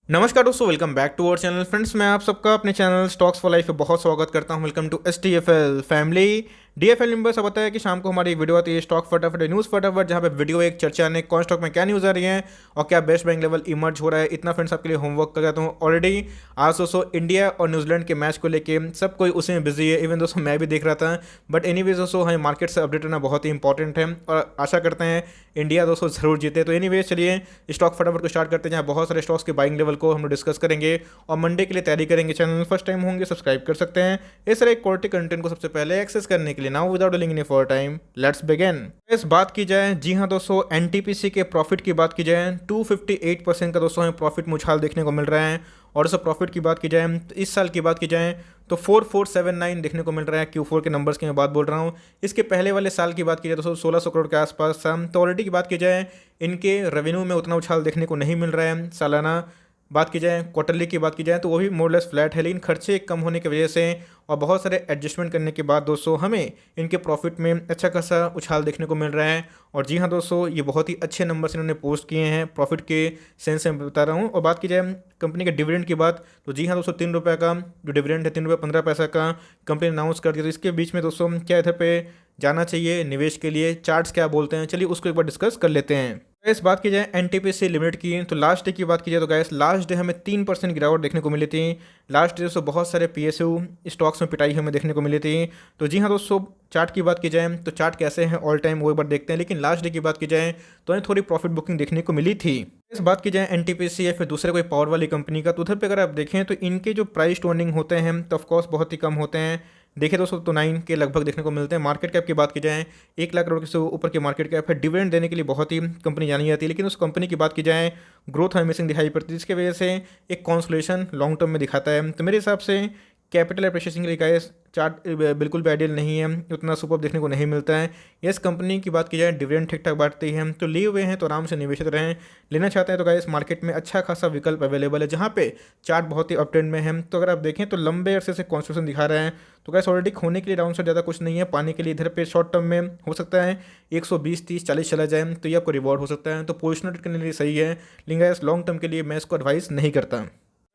नमस्कार दोस्तों, welcome back to our channel. Friends, मैं आप सबका अपने चैनल स्टॉक्स फॉर लाइफ पे बहुत स्वागत करता हूं। Welcome to STFL family. DFL member सब बताया कि शाम को हमारी एक वीडियो आती है स्टॉक फटाफट न्यूज़ फटाफट, जहां पे वीडियो एक चर्चा ने कौन स्टॉक में क्या न्यूज़ आ रही है और क्या बेस्ट बाइंग लेवल इमर्ज हो रहा है। इतना फ्रेंड्स आपके लिए होमवर्क कर जाता हूँ ऑलरेडी। आज दोस्तों इंडिया और न्यूजीलैंड के मैच को लेके सब कोई उसी में बिजी है। इवन दोस्तों मैं भी देख रहा था। बट एनीवेज दोस्तों, हमें मार्केट से अपडेट रहना बहुत ही इंपॉर्टेंट है और आशा करते हैं इंडिया दोस्तों जरूर जीते। तो एनीवेज चलिए स्टॉक फटाफट को स्टार्ट करते हैं, जहाँ बहुत सारे स्टॉक्स के बाइंग लेवल को हम लोग डिस्कस करेंगे और मंडे के लिए तैयारी करेंगे। चैनल फर्स्ट टाइम होंगे सब्सक्राइब कर सकते हैं इस तरह क्वालिटी कंटेंट को सबसे पहले एक्सेस करने के लिए। Now without delaying any for time, let's begin. इस बात की जाए, जी हाँ दोस्तों, एनटीपीसी के प्रॉफिट की बात की जाए 258% का दोस्तों हमें प्रॉफिट मुछाल देखने को मिल रहा है। और दोस्तों प्रॉफिट की बात की जाए तो इस साल की बात की जाए तो 4479 देखने को मिल रहा है। Q4 के नंबर्स की मैं बात बोल रहा हूँ। इसके पहले वाले साल की बात की जाए दोस्तों 1600 करोड़ के आसपास था। तो ऑलरेडी की बात की जाए इनके रेवेन्यू में उतना उछाल देखने को नहीं मिल रहा है। सालाना बात की जाए, क्वार्टरली की बात की जाए तो वो भी मोर लेस फ्लैट है, लेकिन खर्चे कम होने की वजह से और बहुत सारे एडजस्टमेंट करने के बाद दोस्तों हमें इनके प्रॉफिट में अच्छा खासा उछाल देखने को मिल रहा है। और जी हाँ दोस्तों, ये बहुत ही अच्छे नंबर्स इन्होंने पोस्ट किए हैं प्रॉफिट के सेंस से मैं बता रहा हूँ। और बात की जाए कंपनी के डिविडेंड की बात, तो जी हाँ दोस्तों, ₹3 का जो डिविडेंड है, ₹3.15 का कंपनी ने अनाउंस कर दिया। तो इसके बीच में दोस्तों क्या इधर पे जाना चाहिए निवेश के लिए, चार्ट्स क्या बोलते हैं, चलिए उसको एक बार डिस्कस कर लेते हैं। इस बात की जाए एनटीपीसी लिमिटेड की, तो लास्ट डे की बात की जाए तो गैस लास्ट डे हमें 3% गिरावट देखने को मिली थी। लास्ट डे दोस्तों बहुत सारे PSU स्टॉक्स में पिटाई हमें देखने को मिली थी। तो जी हाँ दोस्तों, चार्ट की बात की जाए तो चार्ट कैसे हैं ऑल टाइम वो एक बार देखते हैं। लेकिन लास्ट डे की बात की जाए तो हमें थोड़ी प्रॉफिट बुकिंग देखने को मिली थी। इस बात की जाए एनटीपीसी या फिर दूसरे कोई पावर वाली कंपनी का, तो उधर पे अगर आप देखें तो इनके जो प्राइस टू अर्निंग होते हैं तो ऑफकोर्स बहुत ही कम होते हैं। देखें दोस्तों तो 9 के लगभग देखने को मिलते हैं। मार्केट कैप की बात की जाए 1 लाख करोड़ से ऊपर की मार्केट कैप है। डिविडेंड देने के लिए बहुत ही कंपनी जानी जाती है, लेकिन उस कंपनी की बात की जाए ग्रोथ हमें मिसिंग दिखाई पड़ती है, जिसकी वजह से एक कॉन्सोलेशन लॉन्ग टर्म में दिखाता है। तो मेरे हिसाब से कैपिटल एप्रिशिएशन के लिए गाइस चार्ट बिल्कुल भी आइडियल नहीं है, उतना सुपर देखने को नहीं मिलता है। यस, कंपनी की बात की जाए डिविडेंड ठीक ठाक बांटती है, तो लिए हुए हैं तो आराम से निवेशित रहें। लेना चाहते हैं तो गाइस मार्केट में अच्छा खासा विकल्प अवेलेबल है, जहाँ पे चार्ट बहुत ही अप ट्रेंड में है। तो अगर आप देखें तो लंबे अरसे से कॉन्स्टिट्यूशन दिखा रहे हैं, तो गाइस ऑलरेडी खोने के लिए डाउन साइड ज़्यादा कुछ नहीं है। पाने के लिए इधर पे शॉर्ट टर्म में हो सकता है 120, 30, 40 चला जाए तो ये आपको रिवॉर्ड हो सकता है। तो पोजिशन करने के लिए सही है, लेकिन गाइस लॉन्ग टर्म के लिए मैं इसको एडवाइस नहीं करता।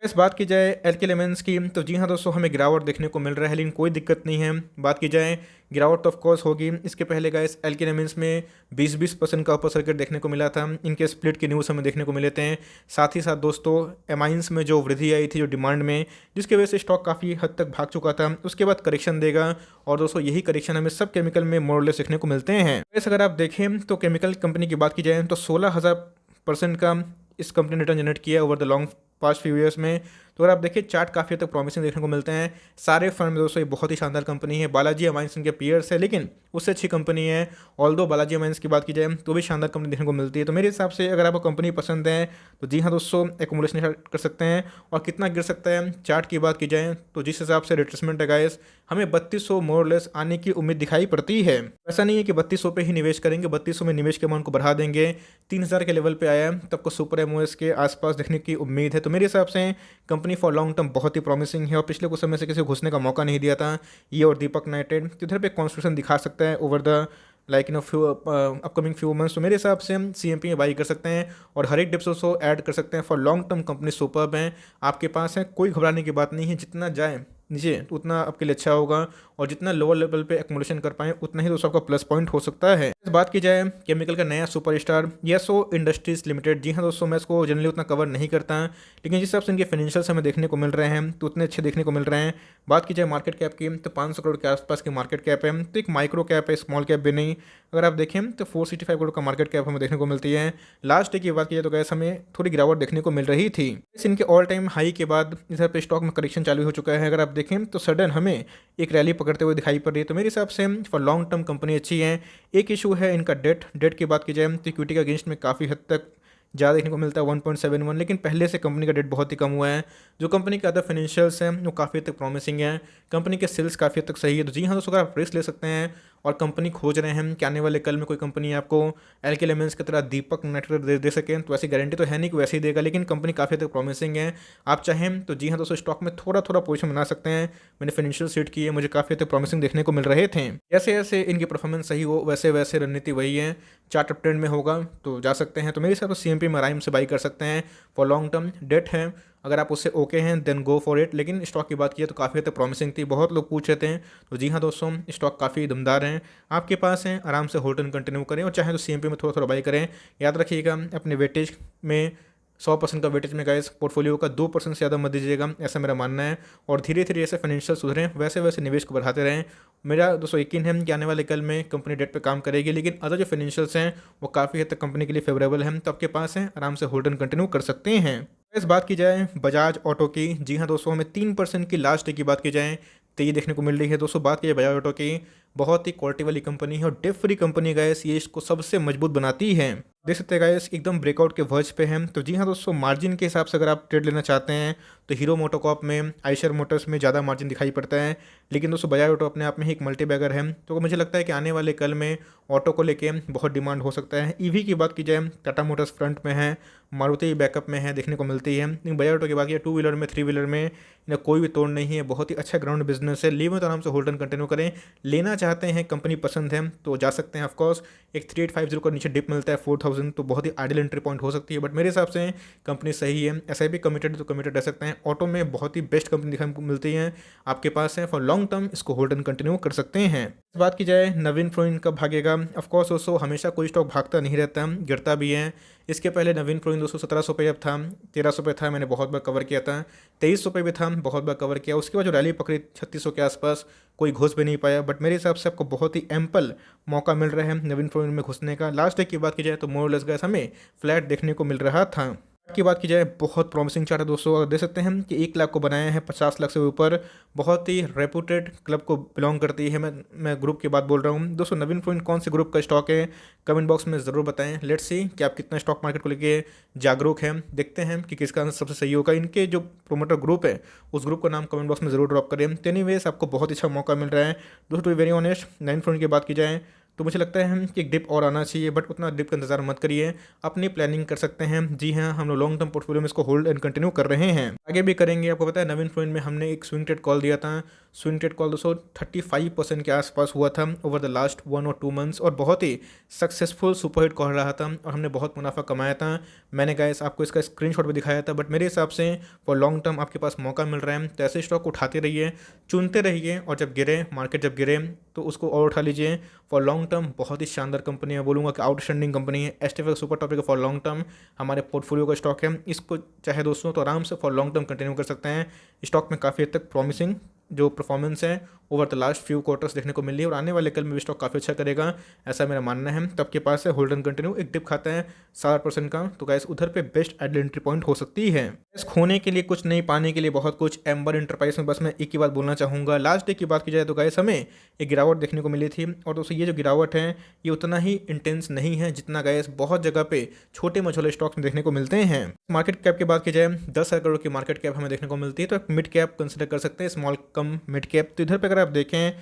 इस बात की जाए एल्केल एलिमेंट्स की, तो जी हाँ दोस्तों हमें गिरावट देखने को मिल रहा है, लेकिन कोई दिक्कत नहीं है। बात की जाए गिरावट तो ऑफकोर्स होगी। इसके पहले गाइस एल्केल एलिमेंट्स में 20% का अपर सर्किट देखने को मिला था। इनके स्प्लिट के न्यूज़ हमें देखने को मिले थे। साथ ही साथ दोस्तों एमाइंस में जो वृद्धि आई थी जो डिमांड में, जिसकी वजह से स्टॉक काफ़ी हद तक भाग चुका था। उसके बाद करेक्शन देगा और दोस्तों यही करेक्शन हमें सब केमिकल में मोरलेस देखने को मिलते हैं। वैसे अगर आप देखें तो केमिकल कंपनी की बात की जाए तो 16,000% का इस कंपनी ने रिटर्न जनरेट किया over the long past few years में। तो अगर आप देखिए चार्ट काफ़ी हद तक प्रॉमिसिंग देखने को मिलते हैं। सारे फंड में दोस्तों ये बहुत ही शानदार कंपनी है। बालाजी अमाइंस इनके पीयर्स है, लेकिन उससे अच्छी कंपनी है। ऑल्दो बालाजी अमाइंस की बात की जाए तो भी शानदार कंपनी देखने को मिलती है। तो मेरे हिसाब से अगर आपको कंपनी पसंद है तो जी हाँ दोस्तों एकोमोडेशन कर सकते हैं। और कितना गिर सकता है चार्ट की बात की जाए तो जिस हिसाब से रिट्रेसमेंट है गाइस, हमें 3200 मोर लेस आने की उम्मीद दिखाई पड़ती है। ऐसा नहीं है कि 3200 पे ही निवेश करेंगे, 3200 में निवेश के अमाउंट को बढ़ा देंगे। 3000 के लेवल पे आया तो आपको सुपर एमओएस के आसपास देखने की उम्मीद है। तो मेरे हिसाब से कंपनी फॉर लॉन्ग टर्म बहुत ही प्रॉमिसिंग है और पिछले कुछ समय से किसी को घुसने का मौका नहीं दिया था ये और दीपक नाइटेड। तो इधर पे कॉन्स्टिट्यूशन दिखा सकता है over the few upcoming few months. तो मेरे हिसाब से CMP में बाई कर सकते हैं और हर एक डिप्स को ऐड कर सकते हैं। For long term company superb है, आपके पास है, कोई घबराने की बात नहीं है। जितना जाए नीचे उतना आपके लिए अच्छा होगा और जितना लोअर लेवल पे एकोमोडेशन कर पाएँ उतना ही दोस्तों आपका प्लस पॉइंट हो सकता है। इस बात की जाए केमिकल का नया सुपरस्टार येसो इंडस्ट्रीज लिमिटेड, जी हाँ दोस्तों मैं इसको जनरली उतना कवर नहीं करता, लेकिन जिस हिसाब से इनके फाइनेंशियल्स हमें देखने को मिल रहे हैं तो उतने अच्छे देखने को मिल रहे हैं। बात की जाए मार्केट कैप की तो 500 करोड़ के आसपास की मार्केट कैप है। तो एक माइक्रो कैप है, स्मॉल कैप भी नहीं। अगर आप देखें तो 465 करोड़ का मार्केट कैप हमें देखने को मिलती है। लास्ट डे की बात की जाए तो गैस हमें थोड़ी गिरावट देखने को मिल रही थी। इनके ऑल टाइम हाई के बाद इधर पे स्टॉक में करेक्शन चालू हो चुका है। अगर आप देखें तो सडन हमें एक रैली पकड़ते हुए दिखाई पड़ रही है। तो मेरे हिसाब से फॉर लॉन्ग टर्म कंपनी अच्छी है। एक इशू है इनका डेट की बात की जाए तो इक्विटी का अगेंस्ट में काफ़ी हद तक ज़्यादा देखने को मिलता है 1.71, लेकिन पहले से कंपनी का डेट बहुत ही कम हुआ है। जो कंपनी के अदर फाइनेंशियल्स हैं वो काफ़ी हद तक प्रॉमिसिंग है। कंपनी के सेल्स काफ़ी हद तक सही है। तो जी हाँ दोस्तों, अगर आप रिस्क ले सकते हैं और कंपनी खोज रहे हैं कि आने वाले कल में कोई कंपनी आपको एल्किल एलिमेंट्स की तरह दीपक नेटवर्क दे सके, तो ऐसी गारंटी तो है नहीं कि वैसे ही देगा, लेकिन कंपनी काफ़ी तक प्रॉमिसिंग है। आप चाहें तो जी हाँ दोस्तों, स्टॉक में थोड़ा थोड़ा पोजीशन बना सकते हैं। मैंने फाइनेंशियल सीट की है, मुझे काफ़ी तक प्रॉमिसिंग देखने को मिल रहे थे। जैसे जैसे इनकी परफॉर्मेंस सही हो वैसे वैसे रणनीति वही है, चार्ट अप ट्रेंड में होगा तो जा सकते हैं। तो मेरे हिसाब से सीएमपी में आराम से बाई कर सकते हैं फॉर लॉन्ग टर्म। डेट है, अगर आप उससे ओके हैं देन गो फॉर इट। लेकिन स्टॉक की बात की तो काफ़ी हद तक प्रॉमिसिंग थी, बहुत लोग पूछ रहे थे। तो जी हाँ दोस्तों, स्टॉक काफ़ी दमदार हैं, आपके पास हैं, आराम से होल्ड एंड कंटिन्यू करें और चाहे तो सीएमपी में थोड़ा थोड़ा बाई करें। याद रखिएगा अपने वेटेज में 100% का वेटेज में गाइस पोर्टफोलियो का 2% से ज़्यादा मत दीजिएगा, ऐसा मेरा मानना है। और धीरे धीरे जैसे फाइनेंशियल सुधरें वैसे वैसे निवेश को बढ़ाते रहें। मेरा दोस्तों यकीन है कि आने वाले कल में कंपनी डेट पे काम करेगी, लेकिन अदर जो फाइनेंशियल्स हैं वो काफ़ी हद तक कंपनी के लिए फेवरेबल हैं, तो आपके पास हैं, आराम से होल्ड एंड कंटिन्यू कर सकते हैं। इस बात की जाए बजाज ऑटो की, जी हाँ दोस्तों, हमें 3% की लास्ट डे की बात की जाए तो ये देखने को मिल रही है दोस्तों। बात की जाए बजाज ऑटो की, बहुत ही क्वालिटी वाली कंपनी है और डेट फ्री कंपनी गाइस, ये इसको सबसे मजबूत बनाती है। देख सकते हैं गाइस एकदम ब्रेकआउट के वर्ज पे हैं। तो जी हाँ दोस्तों, मार्जिन के हिसाब से अगर आप ट्रेड लेना चाहते हैं तो हीरो मोटोकॉर्प में, आयशर मोटर्स में ज़्यादा मार्जिन दिखाई पड़ता है, लेकिन दोस्तों बजाज ऑटो अपने आप में ही एक मल्टी बैगर है। तो मुझे लगता है कि आने वाले कल में ऑटो को लेके बहुत डिमांड हो सकता है। ईवी की बात की जाए टाटा मोटर्स फ्रंट में है, मारुति बैकअप में है, देखने को मिलती है। लेकिन बजाज ऑटो की बात की टू व्हीलर में, थ्री व्हीलर में इन्हें कोई भी तोड़ नहीं है, बहुत ही अच्छा ग्राउंड बिजनेस है। लीव में तो आराम से होल्ड एंड कंटिन्यू करें। लेना चाहते हैं, कंपनी पसंद है तो जा सकते हैं। ऑफकोर्स एक 3850 का नीचे डिप मिलता है 4000, तो बहुत ही आइडियल एंट्री पॉइंट हो सकती है, बट मेरे हिसाब से कंपनी सही है। ऐसा भी कमिटेड तो कमिटेड रह सकते हैं। ऑटो में बहुत ही बेस्ट कंपनी दिखाई को मिलती है, आपके पास है, फॉर लॉन्ग टर्म इसको होल्ड एंड कंटिन्यू कर सकते हैं। इस बात की जाए नवीन फ्लोइन कब भागेगा, ऑफकोर्स दोस्तों हमेशा कोई स्टॉक भागता नहीं रहता, गिरता भी है। इसके पहले नवीन फ्लोइन दोस्तों 1700 पे अब था, 1300 पे था, मैंने बहुत बार कवर किया था, 2300 पे भी था, बहुत बार कवर किया। उसके बाद जो रैली पकड़ी 3600 के आसपास, कोई घुस भी नहीं पाया, बट मेरे हिसाब से आपको बहुत ही एम्पल मौका मिल रहा है नवीन फ्लोइन में घुसने का। लास्ट डे की बात की जाए तो मोर लेस गैस हमें फ्लैट देखने को मिल रहा था। की बात की जाए बहुत प्रॉमिसिंग चार्ट है दोस्तों, अगर देख सकते हैं कि 1 लाख को बनाया है, 50 लाख से ऊपर, बहुत ही रेपुटेड क्लब को बिलोंग करती है। मैं ग्रुप की बात बोल रहा हूँ दोस्तों। नवीन फ्लोइन कौन से ग्रुप का स्टॉक है, कमेंट बॉक्स में ज़रूर बताएं। लेट्स सी कि आप कितना स्टॉक मार्केट को लेके जागरूक हैं, देखते हैं कि किसका आंसर सबसे सही होगा। इनके जो प्रोमोटर ग्रुप है उस ग्रुप का नाम कमेंट बॉक्स में ज़रूर ड्रॉप करें। तो एनीवेज आपको बहुत अच्छा मौका मिल रहा है दोस्तों। टू बी वेरी ऑनेस्ट, नवीन फ्लोइन की बात की जाए तो मुझे लगता है कि एक डिप और आना चाहिए, बट उतना डिप का इंतजार मत करिए, अपनी प्लानिंग कर सकते हैं। जी हाँ, हम लोग लॉन्ग टर्म पोर्टफोलियो में इसको होल्ड एंड कंटिन्यू कर रहे हैं, आगे भी करेंगे। आपको पता है नवीन फ्लोइन में हमने एक स्विंग ट्रेड कॉल दिया था, स्विंग ट्रेड कॉल दोस्तों 35% के आसपास हुआ था ओवर द लास्ट 1 और 2 मंथ्स, और बहुत ही सक्सेसफुल सुपरहिट कॉल रहा था और हमने बहुत मुनाफा कमाया था। मैंने गाइस आपको इसका स्क्रीनशॉट भी दिखाया था, बट मेरे हिसाब से फॉर लॉन्ग टर्म आपके पास मौका मिल रहा है, तो ऐसे स्टॉक उठाते रहिए, चुनते रहिए, और जब गिरे मार्केट जब गिरे तो उसको और उठा लीजिए। फॉर लॉन्ग टर्म बहुत ही शानदार कंपनी है, बोलूँगा कि आउटस्टैंडिंग कंपनी है। STF super topic for long term हमारे पोर्टफोलियो का स्टॉक है, इसको चाहे दोस्तों तो आराम से फॉर लॉन्ग टर्म कंटिन्यू कर सकते हैं। स्टॉक में काफ़ी हद तक प्रॉमिसिंग जो परफॉर्मेंस है over the last few quarters देखने को मिल रही है, और आने वाले कल में भी स्टॉक काफ़ी अच्छा करेगा, ऐसा मेरा मानना है। तब के पास है होल्ड एंड कंटिन्यू, एक डिप खाता है 7% का, तो गाइस उधर पे बेस्ट आइडियल एंट्री पॉइंट हो सकती है। इस खोने के लिए कुछ नहीं, पाने के लिए बहुत कुछ। एम्बर इंटरप्राइज में बस मैं एक ही बात बोलना चाहूँगा, लास्ट डे की बात की जाए तो गाइस हमें एक गिरावट देखने को मिली थी, और दोस्तों ये जो गिरावट है ये उतना ही इंटेंस नहीं है जितना गाइस बहुत जगह पे छोटे मझोले स्टॉक्स में देखने को मिलते हैं। मार्केट कैप की बात की जाए 10,000 करोड़ की मार्केट कैप हमें देखने को मिलती है, तो मिड कैप कंसिडर कर सकते हैं, स्मॉल कम मिड कैप। तो इधर पे अगर आप देखें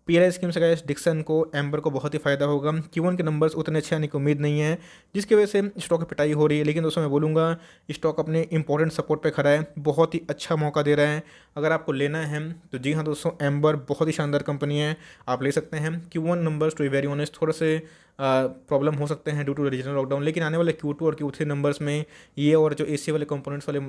पीएलआई स्कीम से गाइस डिक्सन को, एम्बर को बहुत ही फायदा होगा। Q1 के नंबर्स उतने अच्छे आने की उम्मीद नहीं है, जिसकी वजह से स्टॉक की पिटाई हो रही है। लेकिन दोस्तों मैं बोलूँगा स्टॉक अपने इंपॉर्टेंट सपोर्ट पे खड़ा है, बहुत ही अच्छा मौका दे रहा है। अगर आपको लेना है तो जी हाँ दोस्तों, एम्बर बहुत ही शानदार कंपनी है, आप ले सकते हैं। Q1 numbers to be very honest थोड़े से प्रॉब्लम हो सकते हैं ड्यू टू रीजनल लॉकडाउन, लेकिन आने वाले Q2 और Q3 नंबर्स में ये और जो एसी वाले कंपोनेंट्स वाले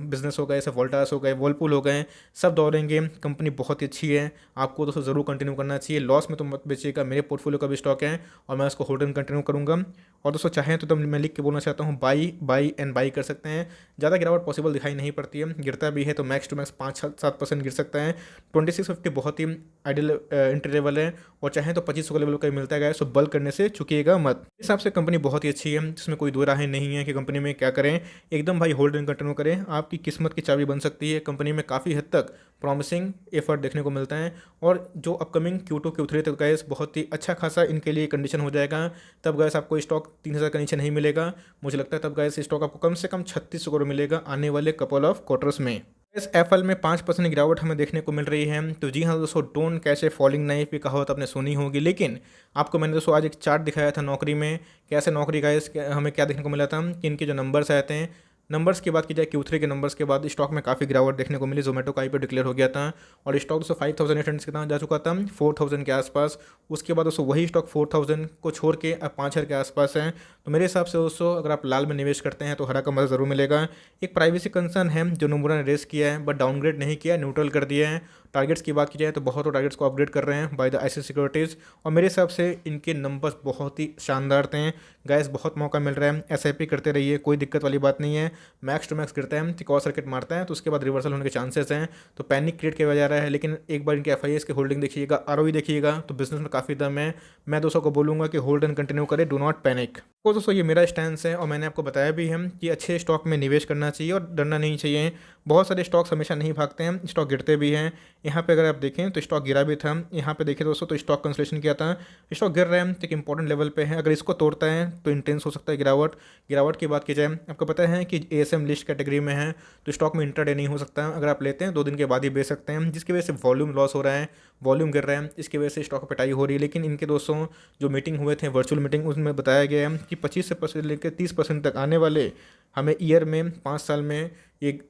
बिजनेस हो गए, जैसे वोल्टास हो गए, वर्लपूल हो गए, सब दौड़ेंगे। कंपनी बहुत ही अच्छी है, आपको दोस्तों ज़रूर कंटिन्यू करना चाहिए। लॉस में तो मत बेचिएगा, मेरे पोर्टफोलियो का भी स्टॉक है और मैं उसको होल्ड एंड कंटिन्यू करूँगा। और दोस्तों चाहें तो मैं लिख के बोलना चाहता हूँ, बाई एंड बाई कर सकते हैं। ज़्यादा गिरावट पॉसिबल दिखाई नहीं पड़ती है, गिरता भी है तो मैक्स टू मैक्स 5-7% गिर सकता है। 2650 बहुत ही आइडियल एंट्री लेवल है, और चाहें तो 2500 का लेवल का मिलता है, सो बल्क करने से चुकिएगा मत। इस हिसाब से कंपनी बहुत ही अच्छी है, जिसमें कोई दो राहें नहीं है कि कंपनी में क्या करें, एकदम भाई होल्ड एंड कंटिन्यू करें, आपकी किस्मत की चाबी बन सकती है। कंपनी में काफ़ी हद तक प्रॉमिसिंग एफर्ट देखने को मिलता है, और जो अपकमिंग Q2 Q3 तक गैस बहुत ही अच्छा खासा इनके लिए कंडीशन हो जाएगा। तब गैस आपको स्टॉक 3000 के नीचे नहीं मिलेगा, मुझे लगता है तब गैस स्टॉक आपको कम से कम 3600 करोड़ मिलेगा आने वाले कपल ऑफ क्वार्टर्स में। इस एफएल में 5% गिरावट हमें देखने को मिल रही है। तो जी हाँ दोस्तों, don't catch a falling knife की कहावत आपने सुनी होगी, लेकिन आपको मैंने दोस्तों आज एक चार्ट दिखाया था नौकरी में, कैसे नौकरी का हमें क्या देखने को मिला था कि इनके जो नंबर्स आते हैं, नंबर्स की बात की जाए Q3 के नंबर्स के बाद स्टॉक में काफ़ी गिरावट देखने को मिली। जोमेटो का IPO डिक्लेयर हो गया था और स्टॉक दोस्तों 5800 कितना जा चुका था, 4000 के आसपास। उसके बाद दोस्तों वही स्टॉक 4000 को छोड़ के अब 5000 के आसपास है। तो मेरे हिसाब से दोस्तों अगर आप लाल में निवेश करते हैं तो हरा का मजा ज़रूर मिलेगा। एक प्राइवेसी कंसर्न है जो नोमुरा ने रेस किया है, बट डाउनग्रेड नहीं किया, न्यूट्रल कर दिया है। टारगेट्स की बात की जाए तो बहुत टारगेट्स को अपग्रेड कर रहे हैं बाय द ICICI सिक्योरिटीज़, और मेरे हिसाब से इनके नंबर्स बहुत ही शानदार थे। गाइस बहुत मौका मिल रहा है, SIP करते रहिए, कोई दिक्कत वाली बात नहीं है। मैक्स टू मैक्स गिरता है, क्रॉस सर्किट मारता है तो उसके बाद रिवर्सल होने के चांसेस हैं, तो पैनिक क्रिएट किया जा रहा है। लेकिन एक बार इनके FIS के होल्डिंग देखिएगा, ROE देखिएगा, तो बिजनेस में काफ़ी दम है। मैं दोस्तों को बोलूँगा कि होल्ड एंड कंटिन्यू करें, डू नॉट पैनिक। तो दोस्तों ये मेरा स्टैंस है और मैंने आपको बताया भी है कि अच्छे स्टॉक में निवेश करना चाहिए और डरना नहीं चाहिए। बहुत सारे स्टॉक्स हमेशा नहीं भागते हैं, स्टॉक गिरते भी हैं। यहाँ पे अगर आप देखें तो स्टॉक गिरा भी था, यहाँ पे देखें दोस्तों तो स्टॉक कंसोलिडेशन किया था, स्टॉक गिर रहा है तो एक इंपॉर्टेंट लेवल पे है। अगर इसको तोड़ता है तो इंटेंस हो सकता है गिरावट की बात की जाए, आपको पता है कि ASM लिस्ट कैटेगरी में है तो स्टॉक में इंट्राडे नहीं हो सकता। अगर आप लेते हैं 2 दिन के बाद ही बेच सकते हैं, जिसकी वजह से वॉल्यूम लॉस हो रहा है, वॉल्यूम गिर रहा है, इसकी वजह से स्टॉक पिटाई हो रही है। लेकिन इनके दोस्तों जो मीटिंग हुए थे वर्चुअल मीटिंग, उसमें बताया गया है कि 25% से लेकर 30% तक आने वाले हमें ईयर में 5 साल में एक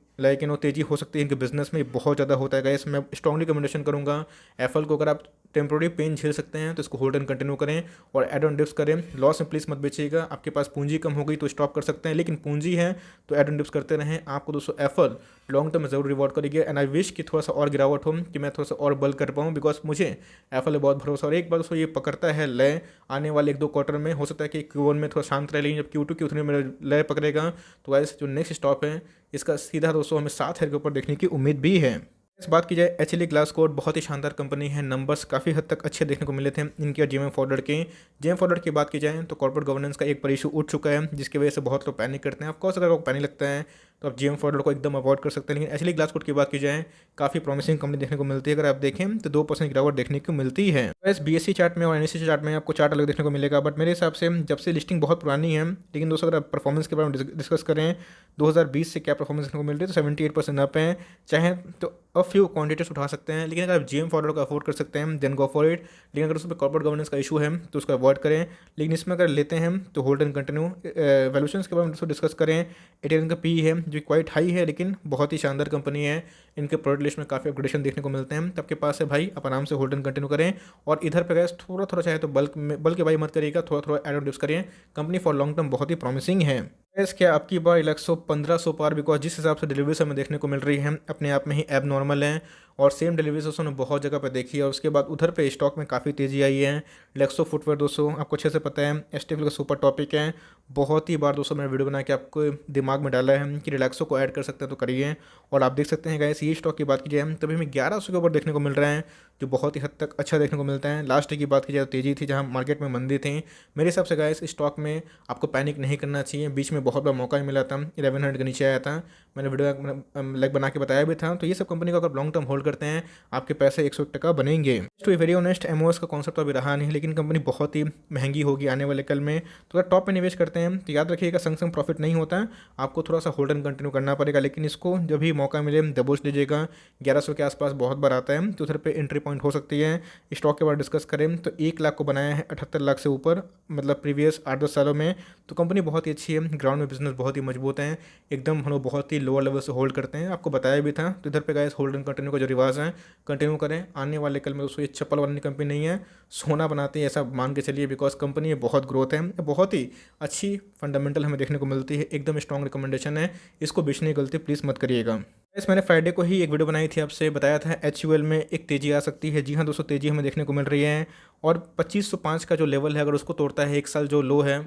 तेज़ी हो सकती है इनके बिजनेस में। ये बहुत ज़्यादा होता है गाइस, मैं स्ट्रांगली रिकमेंडेशन करूँगा एफएल को। अगर आप टेम्प्रोरी पेन झेल सकते हैं तो इसको होल्ड एंड कंटिन्यू करें और एड ऑन डिप्स करें। लॉस में प्लीज़ मत बेचिएगा, आपके पास पूंजी कम हो गई तो स्टॉप कर सकते हैं, लेकिन पूंजी है तो एड ऑन डिप्स करते रहें। आपको दोस्तों एफएल लॉन्ग टर्म में ज़रूर रिवॉर्ड करेगी एंड आई विश कि थोड़ा सा और गिरावट हो कि मैं थोड़ा सा और बल्क कर पाऊँ, बिकॉज मुझे एफएल में बहुत भरोसा। और एक बार दोस्तों ये पकड़ता है लय आने वाले 1-2 क्वार्टर में, हो सकता है कि Q1 में थोड़ा शांत रहे, लेकिन जब Q2 Q3 में लय पकड़ेगा तो गाइस जो नेक्स्ट स्टॉप है इसका सीधा दोस्तों हमें 7 के ऊपर देखने की उम्मीद भी है। इस बात की जाए HLE ग्लासकोट बहुत ही शानदार कंपनी है, नंबर्स काफ़ी हद तक अच्छे देखने को मिले थे इनके और जेएम फॉरवर्ड के। जेएम फॉरवर्ड की बात की जाए तो कॉर्पोरेट गवर्नेंस का एक पर इशू उठ चुका है, जिसकी वजह से बहुत लोग पैनिक करते हैं। ऑफकोर्स अगर आपको पैनिक लगता है तो आप जेएम फॉरवर्ड को एकदम अवॉइड कर सकते हैं। लेकिन HLE ग्लासकोट की बात की जाए काफ़ी प्रॉमिसिंग कंपनी देखने को मिलती है। अगर आप देखें तो 2% गिरावट देखने को मिलती है। बस BSE चार्ट में और NSE चार्ट में आपको चार्ट अलग देखने को मिलेगा, बट मेरे हिसाब से जब से लिस्टिंग बहुत पुरानी है, लेकिन दोस्तों अगर आप परफॉर्मेंस के बारे में डिस्कस करें 2020 से क्या परफॉर्मेंस देखने को मिल रही है तो 78% अप है। चाहे तो फ्यू क्वांटिटीज उठा सकते हैं, लेकिन अगर आप जेएम फॉरवर्ड को अफोर्ड कर सकते हैं देन गो फॉर इट। लेकिन अगर उसमें कॉर्पोरेट गवर्नेंस का इशू है तो उसको अवॉइड करें। लेकिन इसमें अगर लेते हैं तो होल्ड एंड कंटिन्यू। वैल्यूएशंस के बारे में दोस्तों डिस्कस करें, इनका PE है जो क्वाइट हाई है, लेकिन बहुत ही शानदार कंपनी है। इनके प्रोडक्ट लिस्ट में काफ़ी अपग्रेडेशन देखने को मिलते हैं, तो आपके पास है भाई, आप आराम से होल्ड एंड कंटिन्यू करें। और इधर पे गैस थोड़ा चाहे तो बल्क बाई मत करिएगा, थोड़ा एड ऑन डिप्स करिए। कंपनी फॉर लॉन्ग टर्म बहुत ही प्रॉमिसिंग है। गैस क्या आपकी बार 1100-1500 पार, बिकॉज जिस हिसाब से डिलीवरीज हमें देखने को मिल रही है अपने आप में ही एब नॉर्मल है, और सेम डिलीवरीज दोस्तों ने बहुत जगह पर देखी है। और उसके बाद उधर पे स्टॉक में काफ़ी तेज़ी आई है। रिलैक्सो फुटवेयर दोस्तों आपको अच्छे से पता है STFL का सुपर टॉपिक है। बहुत ही बार दोस्तों मैंने वीडियो बना के आपको दिमाग में डाला है कि रिलैक्सो को ऐड कर सकते हैं तो करिए। और आप देख सकते हैं गाइस ये स्टॉक की बात की जाए तभी हमें 1100 के ऊपर देखने को मिल रहा है, जो बहुत ही हद तक अच्छा देखने को मिलता है। लास्ट की बात की जाए तो तेज़ी थी जहाँ मार्केट में मंदी थी। मेरे हिसाब से गाइस स्टॉक में आपको पैनिक नहीं करना चाहिए। बीच में बहुत बड़ा मौका मिला था, 1100 के नीचे आया था, मैंने वीडियो लाइक बना के बताया भी था। तो ये सब कंपनी को अगर लॉन्ग टर्म होल्ड करते हैं आपके पैसे 101% बनेंगे। To be very honest MOS का कॉन्सेप्ट तो अभी रहा नहीं, लेकिन कंपनी बहुत ही महंगी होगी आने वाले कल में। तो अगर टॉप में निवेश करते हैं तो याद रखिएगा संग प्रॉफिट नहीं होता है, आपको थोड़ा सा होल्ड एंड कंटिन्यू करना पड़ेगा। लेकिन इसको जब भी मौका मिले दबोच लीजिएगा। 1100 के आसपास बहुत बार आता है, तो उधर पे एंट्री पॉइंट हो सकती है। स्टॉक के बारे में डिस्कस करें तो 1 लाख को बनाया है 78 लाख से ऊपर, मतलब प्रीवियस 8-10 सालों में। तो कंपनी बहुत ही अच्छी है, ग्राउंड में बिजनेस बहुत ही मजबूत है, एकदम हम लोग बहुत ही लोअर लेवल से होल्ड करते हैं, आपको बताया भी था। तो इधर पे गाइस होल्ड एंड कंटिन्यू का जो रिवाज है कंटिन्यू करें। आने वाले कल में दोस्तों ये चप्पल वाली कंपनी नहीं है, सोना बनाती है ऐसा मान के चलिए, बिकॉज कंपनी में बहुत ग्रोथ है, बहुत ही अच्छी फंडामेंटल हमें देखने को मिलती है, एकदम स्ट्रॉन्ग रिकमेंडेशन है। इसको बेचने की गलती प्लीज़ मत करिएगा। इस मैंने फ्राइडे को ही एक वीडियो बनाई थी, आपसे बताया था HUL में एक तेज़ी आ सकती है। जी हाँ दोस्तों, तेज़ी हमें देखने को मिल रही है और 2505 का जो लेवल है अगर उसको तोड़ता है, एक साल जो लो है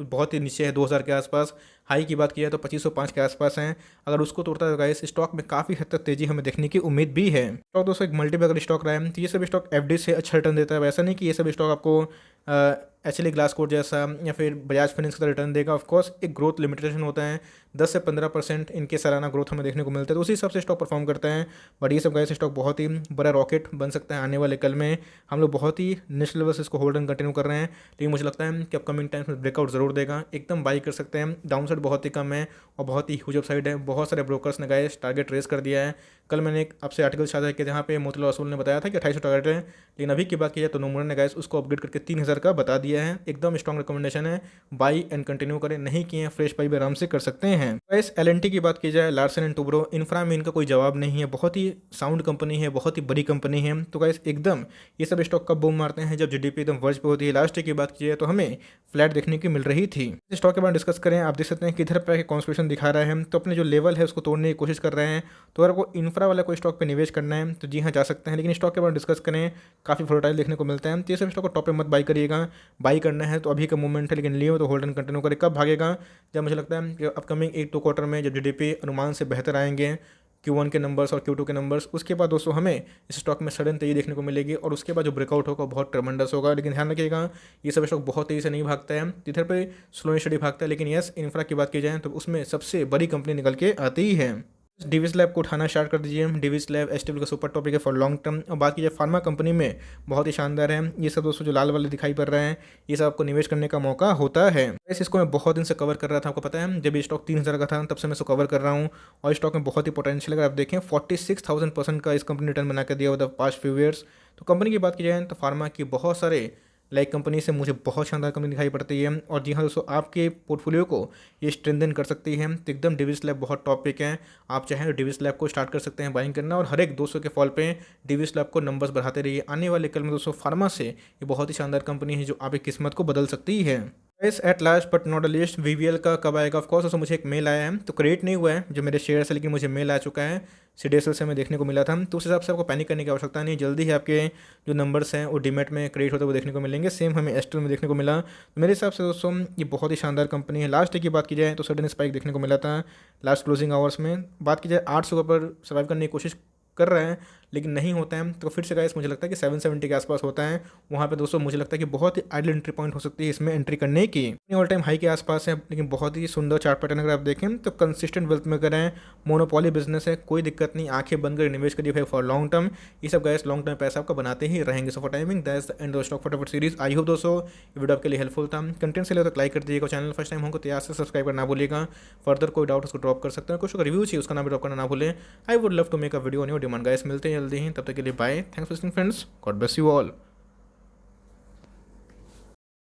बहुत ही नीचे है 2000 के आसपास, हाई की बात की जाए तो 2505 के आसपास हैं। अगर उसको तोड़ता है तो गाइस स्टॉक में काफ़ी हद तक तेज़ी हमें देखने की उम्मीद भी है। स्टॉक दोस्तों एक मल्टीबैगर स्टॉक रहा है, तो ये सब स्टॉक FD से अच्छा रिटर्न देता है। वैसा नहीं कि ये सब स्टॉक आपको HLE ग्लासकोट जैसा या फिर बजाज फाइनेंस का रिटर्न देगा। ऑफकोर्स एक ग्रोथ लिमिटेशन होता है, 10 से 15% इनके सालाना ग्रोथ हमें देखने को मिलता है, तो उसी हिसाब से स्टॉक परफॉर्म करते हैं। बट ये सब गाइस स्टॉक बहुत ही बड़ा रॉकेट बन सकता है आने वाले कल में। हम लोग बहुत ही नेक्स्ट लेवल से इसको होल्ड एंड कंटिन्यू कर रहे हैं, लेकिन मुझे लगता है कि अपकमिंग टाइम्स में ब्रेकआउट जरूर देगा, एकदम बाई कर सकते हैं। डाउन साइड अपसाइड बहुत ही कम है और बहुत ही ह्यूज अपसाइड है। बहुत सारे ब्रोकर्स ने गाइस टारगेट रेस कर दिया है। कल मैंने एक आपसे आर्टिकल साझा किया जहाँ पे मोतीलाल ओसवाल ने बताया था कि 2800 टारगेट है, लेकिन अभी की बात की जाए तो नोमुरा ने गाइस उसको अपग्रेड करके 3000 का बता दिया है। एकदम स्ट्रॉन्ग रिकमेंडेशन है, बाई एंड कंटिन्यू करें, नहीं किए हैं फ्रेश बाई भी आराम से कर सकते हैं। गाइस एल&टी की बात की जाए, लार्सन एंड टुब्रो, इन्फ्रा में इनका कोई जवाब नहीं है, बहुत ही साउंड कंपनी है, बहुत ही बड़ी कंपनी है। तो गाइस एकदम ये सब स्टॉक कब बूम मारते हैं, जब जीडीपी एकदम वर्ज पे होती है। लास्ट की बात की जाए तो हमें फ्लैट देखने की मिल रही थी। इस स्टॉक के बारे में डिस्कस करें, आप देख सकते हैं किधर पे कॉन्स्पिरेशन दिखा रहा है, तो अपने जो लेवल है उसको तोड़ने की कोशिश कर रहे हैं। तो अगर आपको इंफ्रा वाला कोई स्टॉक पे निवेश करना है तो जी हाँ जा सकते हैं, लेकिन स्टॉक के बारे में डिस्कस करें, काफ़ी वोलेटाइल देखने को मिलता है। तो ये सब स्टॉक को टॉप पे मत बाई करिएगा। बाई करना है तो अभी का मूवमेंट है, लेकिन लियो तो होल्ड एंड कंटिन्यू करें। कब भागेगा, जब मुझे लगता है कि अपकमिंग 1-2 क्वार्टर में जब जीडीपी अनुमान से बेहतर आएंगे, Q1 के नंबर्स और Q2 के नंबर्स, उसके बाद दोस्तों हमें इस स्टॉक में सडन तेजी देखने को मिलेगी और उसके बाद जो ब्रेकआउट होगा बहुत ट्रेमेंडस होगा। लेकिन ध्यान रखिएगा ये सब स्टॉक बहुत तेज़ी से नहीं भागता है, इधर पे स्लो एंड स्टडी भागता है। लेकिन यस, इंफ्रा की बात की जाए तो उसमें सबसे बड़ी कंपनी निकल के आती ही है। डिविस लैब को उठाना स्टार्ट कर दीजिए। डिविस लैब एसटीएल का सुपर टॉपिक है फॉर लॉन्ग टर्म। और बात कीजिए फार्मा कंपनी में, बहुत ही शानदार है ये सब दोस्तों। जो लाल वाले दिखाई पड़ रहे हैं ये सब आपको निवेश करने का मौका होता है। इसको मैं बहुत दिन से कवर कर रहा था, आपको पता है जब ये स्टॉक 3000 का था तब से मैं इसको कवर कर रहा हूँ। और स्टॉक में बहुत ही पोटेंशियल, अगर आप देखें 46,000% का इस कंपनी ने रिटर्न बना कर दिया over the past few years. तो कंपनी की बात की जाए तो फार्मा की बहुत सारे लाइक कंपनी से मुझे बहुत शानदार कंपनी दिखाई पड़ती है। और जी हाँ दोस्तों, आपके पोर्टफोलियो को ये स्ट्रेंथन कर सकती है। तो एकदम डिविस लैब बहुत टॉपिक है, आप चाहें तो डिविस लैब को स्टार्ट कर सकते हैं बाइंग करना, और हर एक 200 के फॉल पे डिविस लैब को नंबर्स बढ़ाते रहिए। आने वाले कल में दोस्तों फार्मा से ये बहुत ही शानदार कंपनी है जो आपकी किस्मत को बदल सकती है। Guys at last but not least, VVL का कब आएगा? ऑफकोर्स दोस्तों मुझे एक मेल आया है, तो क्रिएट नहीं हुआ है जो मेरे शेयर है, लेकिन मुझे मेल आ चुका है सीडीएसएल से, मैं देखने को मिला था। तो उस हिसाब से आपको पैनिक करने की आवश्यकता नहीं, जल्दी ही आपके जो नंबर्स हैं वो डीमेट में क्रिएट होते हुए देखने को मिलेंगे। सेम हमें एस्ट्रल में देखने को मिला। तो मेरे हिसाब से दोस्तों ये बहुत ही शानदार कंपनी है। लास्ट की बात की जाए तो सडन स्पाइक देखने को मिला था लास्ट क्लोजिंग आवर्स में। बात की जाए 800 पर सर्वाइव करने की कोशिश कर रहे हैं, लेकिन नहीं होता है। तो फिर से गाइस मुझे लगता है कि 770 के आसपास होता है, वहाँ पे दोस्तों मुझे लगता है कि बहुत ही आइडल एंट्री पॉइंट हो सकती है इसमें एंट्री करने की। ऑल टाइम हाई के आसपास है, लेकिन बहुत ही सुंदर चार्ट पैटर्न अगर आप देखें तो कंसिस्टेंट वेल्थ में करें, मोनोपॉली बिजनेस है, कोई दिक्कत नहीं, आंखें बंद कर निवेश करिए भाई फॉर लॉन्ग टर्म। ये सब गाइस लॉन्ग टर्म पैसा आपका बनाते ही रहेंगे। So for timing that's the end of stock फटाफट सीरीज। आई होप दोस्तों ये वीडियो आपके लिए हेल्पफुल था। कंटेंट से लेकर लाइक कर दीजिएगा, चैनल फर्स्ट टाइम होगा तो याद से सब्सक्राइब करना भूलिएगा। फर्दर कोई डाउट उसको ड्रॉप कर सकते हैं, कुछ रिव्यू चाहिए उसका नाम भी ड्रॉप करना ना भूलें। I would love to make a video on your demand guys. मिलते हैं जल्दी ही, तब तक के लिए bye. Thanks for listening friends, God bless you all.